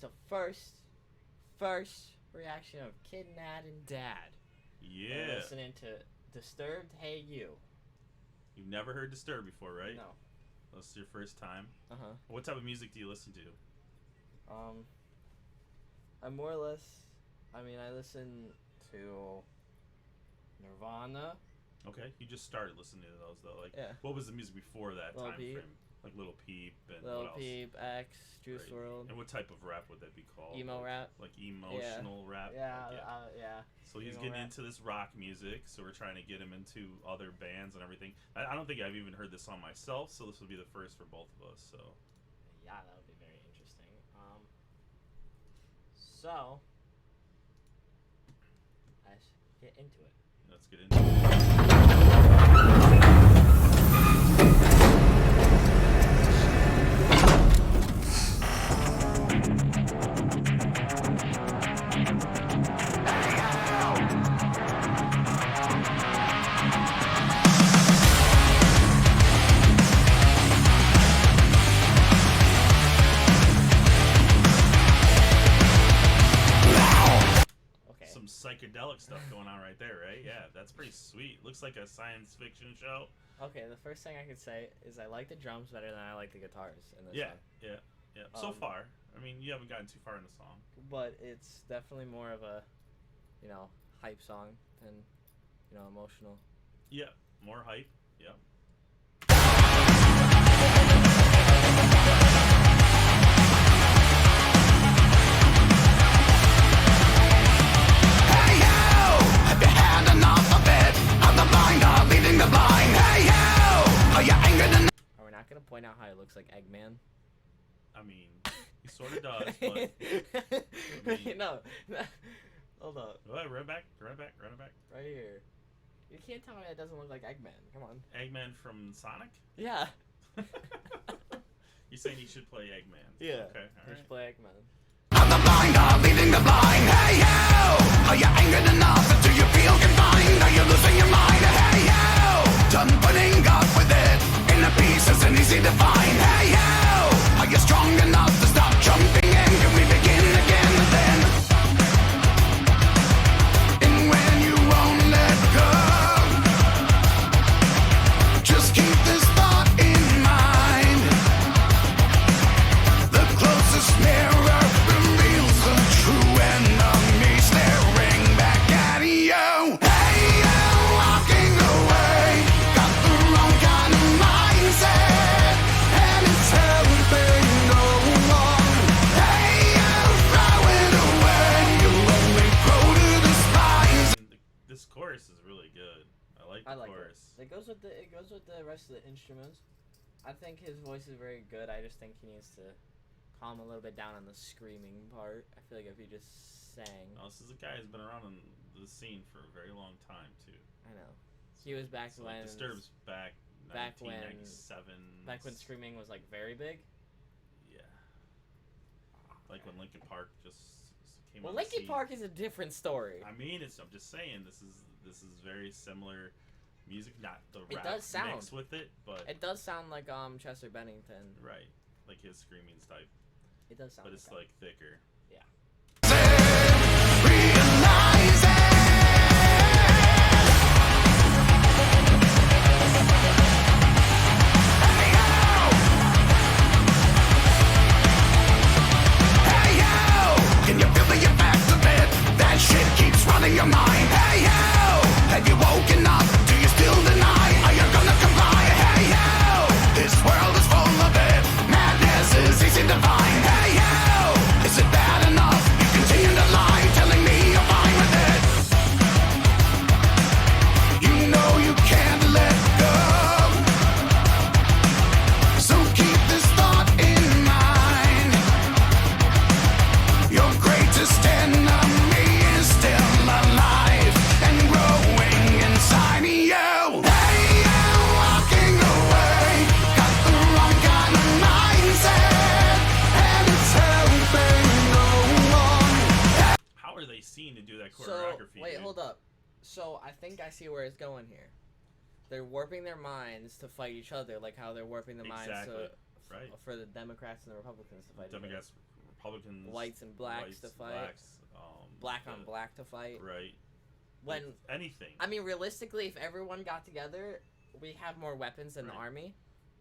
the first reaction of Kid.nad and Dad. Yeah. We're listening to Disturbed, Hey You. You've never heard Disturbed before, right? No. This is your first time. What type of music do you listen to? I more or less, I listen to Nirvana. Okay, you just started listening to those though. Like, yeah. What was the music before that Lil time Peep. frame? Like Little Peep and Lil what else? Peep, X, Juice Right. WRLD. And what type of rap would that be called? Emo rap. Like emotional rap. Yeah, Like, yeah. So he's Emo getting rap. into this rock music, so we're trying to get him into other bands and everything. I don't think I've even heard this song myself, so this will be the first for both of us. So yeah, that would be very interesting. So let's get into it. let's get into it. Some psychedelic stuff going on right there, right? Yeah, that's pretty sweet. Looks like a science fiction show. Okay, the first thing I could say is I like the drums better than I like the guitars in this Yeah, song. yeah. So far, I mean, you haven't gotten too far in the song. But it's definitely more of a, hype song than, emotional. Yeah, more hype. Yeah. Are we not gonna point out how he looks like Eggman? I mean, he sort of does, but no. Hold up. Go ahead, run it back. Right here. You can't tell me it doesn't look like Eggman. Come on. Eggman from Sonic? Yeah. You're saying he should play Eggman? Yeah. Okay, He should play Eggman. Leading the blind, hey yo! Are you angered enough? Do you feel confined? Are you losing your mind? Hey yo! Done putting up with it. Inner peace isn't easy to find. Hey yo! Are you strong enough to stop jumping in? Can we begin again then? And when you won't let go, just keep this thought in mind. The closest mirror reveals the true enemy staring back at you. Hey, you walking away, got the wrong kind of mindset, and it's helping no one. Hey, you throw it away, you'll only grow to despise. This chorus is really good. I like the chorus. It goes with the rest of the instruments. I think his voice is very good. I just think he needs to calm a little bit down on the screaming part. I feel like if he just sang. Oh, this is a guy who's been around in the scene for a very long time too. I know. He was back when Disturbed's back when 1997. back when screaming was like very big. Yeah. Like when Linkin Park just came Well, on the Linkin scene. Park is a different story. I mean, I'm just saying this is very similar music, not the It rap does sound. mix with it, but It does sound like Chester Bennington. right, like his screaming's type, It does sound. but it's like like thicker. Realize it. Hey yo! Can you feel the effect of it? That shit keeps running your mind. Hey yo! Have you woken up? Do you still deny? Are you gonna comply? Hey yo! This world is full of it. Madness is easy to find. Hey yo! Is it bad enough? You continue to lie, telling me you're fine with it. You know you can't let go. So keep this thought in mind. Your greatest enemy is still alive and growing inside you. Hey, you walking away, got the wrong kind of mindset, and it's helping no one. How are they seen to do that So choreography? wait, dude? hold up. So I think I see where it's going here. They're warping their minds to fight each other, like how they're warping the minds Exactly. to, Right. for the Democrats and the Republicans to fight. Democrats, Republicans, whites and blacks to fight, black on black to fight. Right. When like anything. I mean, realistically, if everyone got together, we have more weapons than the army.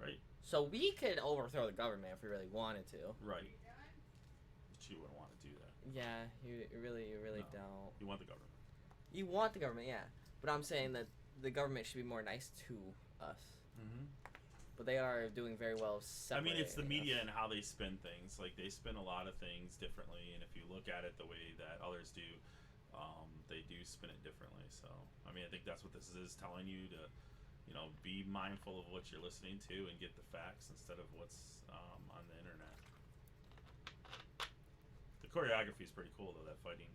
Right. So we could overthrow the government if we really wanted to. Right. But you wouldn't want to do that. Yeah, you really No. don't. You want the government. You want the government, yeah. But I'm saying that the government should be more nice to us. Mm-hmm. But they are doing very well I mean, it's the separating media us. and how they spin things. Like, they spin a lot of things differently, and if you look at it the way that others do, they do spin it differently. So, I mean, I think that's what this is telling you to, be mindful of what you're listening to and get the facts instead of what's on the internet. The choreography is pretty cool, though, that fighting.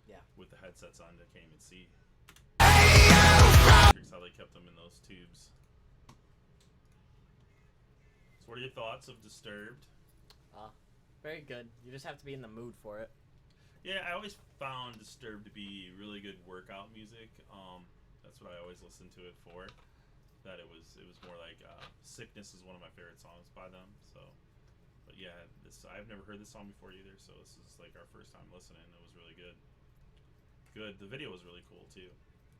Yeah. With the headsets on, they can't even see. How they kept them in those tubes. So what are your thoughts of Disturbed? Very good. You just have to be in the mood for it. Yeah, I always found Disturbed to be really good workout music. That's what I always listened to it for. That it was more like Sickness is one of my favorite songs by them. So, but yeah, I've never heard this song before either. So this is like our first time listening. It was really good. Good. The video was really cool too.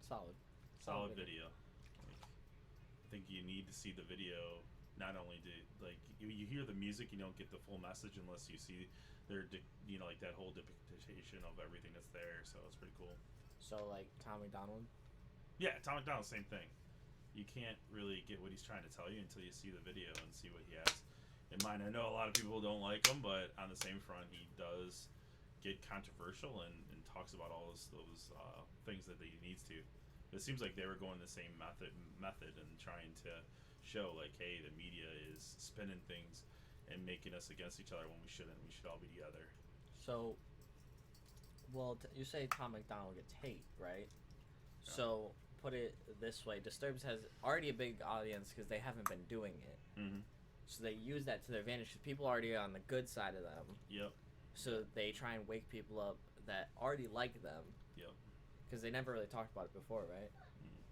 Solid video. Like, I think you need to see the video. Not only do you hear the music, you don't get the full message unless you see their like that whole depiction of everything that's there. So it's pretty cool. So like Tom McDonald. Yeah, Tom McDonald, same thing. You can't really get what he's trying to tell you until you see the video and see what he has in mind. I know a lot of people don't like him, but on the same front, he does get controversial and talks about all those things that he needs to. It seems like they were going the same method and trying to show like, hey, the media is spinning things and making us against each other when we shouldn't. We should all be together. So, well, you say Tom McDonald gets hate, right? Yeah. So, put it this way: Disturbed has already a big audience because they haven't been doing it. Mm-hmm. So they use that to their advantage. People are already on the good side of them. Yep. So they try and wake people up that already like them. Yep. Because they never really talked about it before, right? Mm.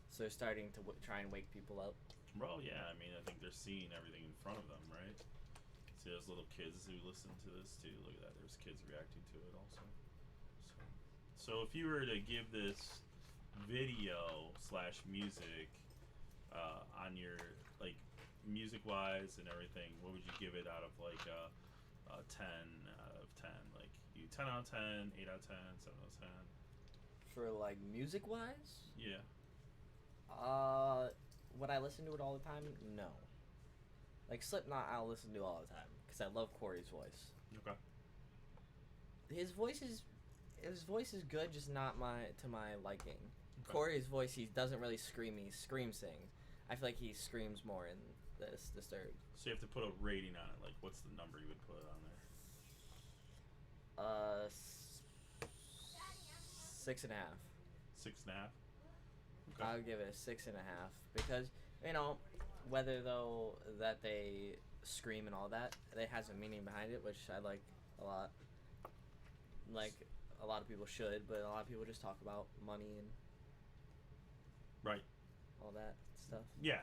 So they're starting to try and wake people up. Well, yeah. I mean, I think they're seeing everything in front of them, right? See those little kids who listen to this too. Look at that. There's kids reacting to it also. So if you were to give this video / music on your like music wise and everything, what would you give it out of like a 10 out of 10? Like you 10 out of 10, 8 out of 10, 7 out of 10? For like music wise? Yeah. Would I listen to it all the time? No. Like Slipknot, I'll listen to all the time because I love Corey's voice. Okay. His voice is good, just not to my liking. Okay. Corey's voice, he doesn't really scream. He scream sings. I feel like he screams more in this Disturbed. So you have to put a rating on it. Like, what's the number you would put on there? 6.5. 6.5. Okay. I'll give it a 6.5 because whether though that they scream and all that, it has a meaning behind it, which I like a lot. Like a lot of people should, but a lot of people just talk about money and Right. all that stuff. Yeah.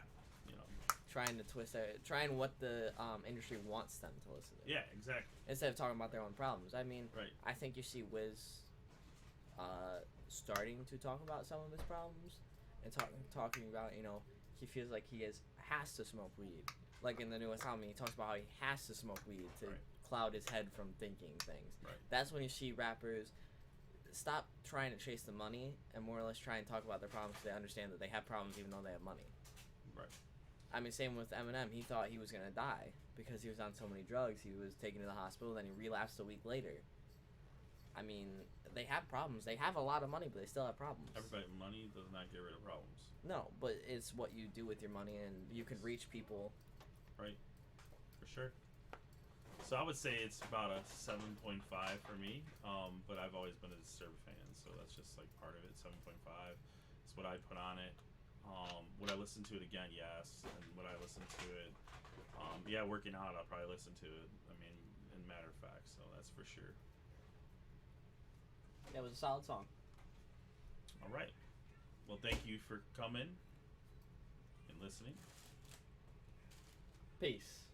Trying to twist it, trying what the industry wants them to listen to. Yeah, exactly. Instead of talking about their own problems. I mean, Right. I think you see Wiz starting to talk about some of his problems and talking about, he feels like he has to smoke weed. Like in the newest album, he talks about how he has to smoke weed to Right. cloud his head from thinking things. Right. That's when you see rappers stop trying to chase the money and more or less try and talk about their problems so they understand that they have problems even though they have money. Right. I mean, same with Eminem. He thought he was going to die because he was on so many drugs. He was taken to the hospital, then he relapsed a week later. I mean, they have problems. They have a lot of money, but they still have problems. Everybody, money does not get rid of problems. No, but it's what you do with your money, and you can reach people. Right. For sure. So I would say it's about a 7.5 for me, but I've always been a Disturbed fan, so that's just like part of it. 7.5 is what I put on it. Would I listen to it again? Yes. And would I listen to it? Yeah, working out, I'll probably listen to it. I mean, in matter of fact, so that's for sure. That was a solid song. All right. Well, thank you for coming and listening. Peace.